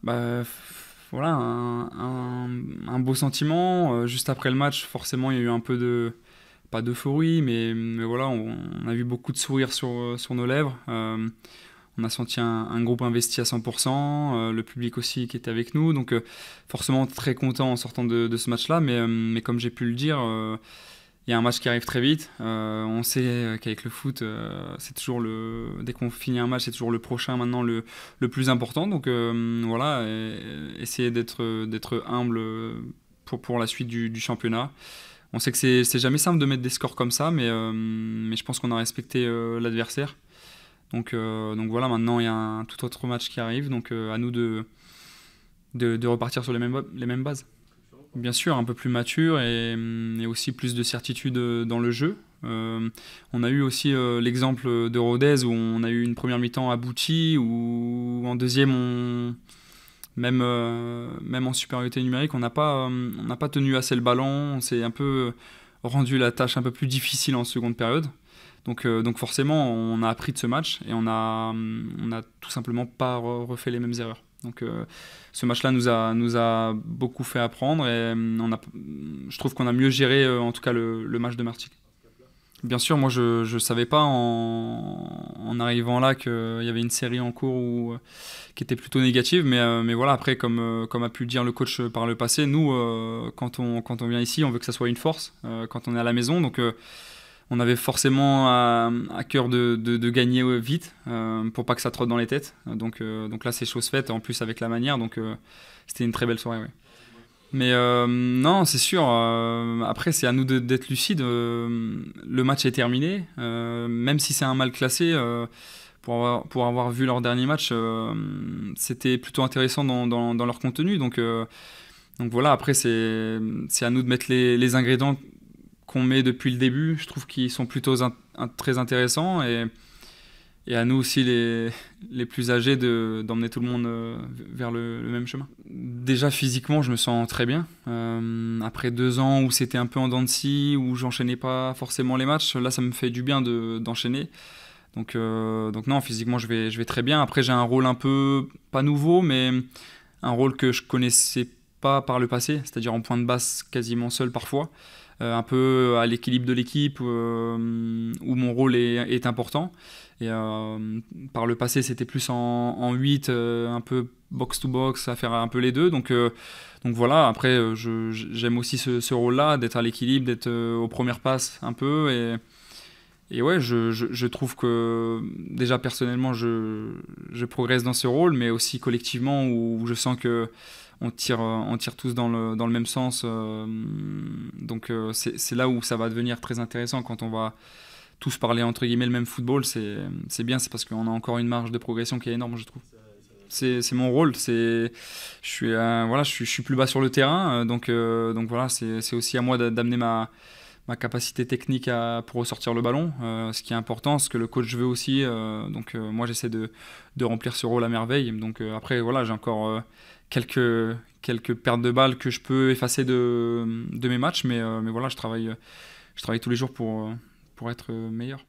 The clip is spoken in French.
Voilà, un beau sentiment. Juste après le match, forcément, il y a eu un peu de, pas d'euphorie, mais voilà, on a vu beaucoup de sourires sur nos lèvres. On a senti un groupe investi à 100%, le public aussi qui était avec nous. Donc forcément très content en sortant de ce match-là. Mais comme j'ai pu le dire, il y a un match qui arrive très vite. On sait qu'avec le foot, c'est toujours dès qu'on finit un match, c'est toujours le prochain maintenant le plus important. Donc voilà, essayer d'être humble pour la suite du championnat. On sait que c'est jamais simple de mettre des scores comme ça, mais je pense qu'on a respecté l'adversaire. Donc voilà, maintenant il y a un tout autre match qui arrive, donc à nous de repartir sur les mêmes bases. Bien sûr, un peu plus mature et aussi plus de certitude dans le jeu. On a eu aussi l'exemple de Rodez où on a eu une première mi-temps aboutie, où en deuxième, même en supériorité numérique, on n'a pas tenu assez le ballon, on s'est un peu rendu la tâche un peu plus difficile en seconde période. Donc forcément, on a appris de ce match et on a tout simplement pas refait les mêmes erreurs. Donc ce match-là nous a beaucoup fait apprendre et je trouve qu'on a mieux géré en tout cas le match de Martigues. Bien sûr, moi je savais pas en arrivant là qu'il y avait une série en cours qui était plutôt négative, mais voilà, après, comme a pu le dire le coach par le passé, nous, quand on vient ici, on veut que ça soit une force quand on est à la maison. Donc on avait forcément à cœur de gagner vite pour pas que ça trotte dans les têtes. Donc là, c'est chose faite, en plus avec la manière. Donc c'était une très belle soirée. Ouais. Mais non, c'est sûr. Après, c'est à nous d'être lucides. Le match est terminé. Même si c'est un mal classé, pour avoir vu leur dernier match, c'était plutôt intéressant dans leur contenu. Donc voilà, après, c'est à nous de mettre les ingrédients qu'on met depuis le début. Je trouve qu'ils sont plutôt très intéressants. Et à nous aussi, les plus âgés, d'emmener tout le monde vers le même chemin. Déjà, physiquement, je me sens très bien. Après 2 ans où c'était un peu en dents de scie, où j'enchaînais pas forcément les matchs, là, ça me fait du bien d'enchaîner. Donc non, physiquement, je vais très bien. Après, j'ai un rôle un peu, pas nouveau, mais un rôle que je connaissais pas par le passé, c'est-à-dire en point de basse quasiment seul parfois. Un peu à l'équilibre de l'équipe, où mon rôle est important. Et par le passé, c'était plus en 8, un peu box-to-box, à faire un peu les deux. Donc voilà, après, j'aime aussi ce rôle-là, d'être à l'équilibre, d'être aux premières passes un peu. Et ouais, je trouve que déjà personnellement, je progresse dans ce rôle, mais aussi collectivement, où je sens que on tire tous dans le même sens. Donc c'est là où ça va devenir très intéressant quand on va tous parler entre guillemets le même football. C'est bien, c'est parce qu'on a encore une marge de progression qui est énorme, je trouve. C'est mon rôle. Voilà, je suis plus bas sur le terrain, donc voilà, c'est aussi à moi d'amener ma capacité technique pour ressortir le ballon, ce qui est important, ce que le coach veut aussi. Moi, j'essaie de remplir ce rôle à merveille. Donc après, voilà, j'ai encore quelques pertes de balles que je peux effacer de mes matchs, mais voilà, je travaille tous les jours pour être meilleur.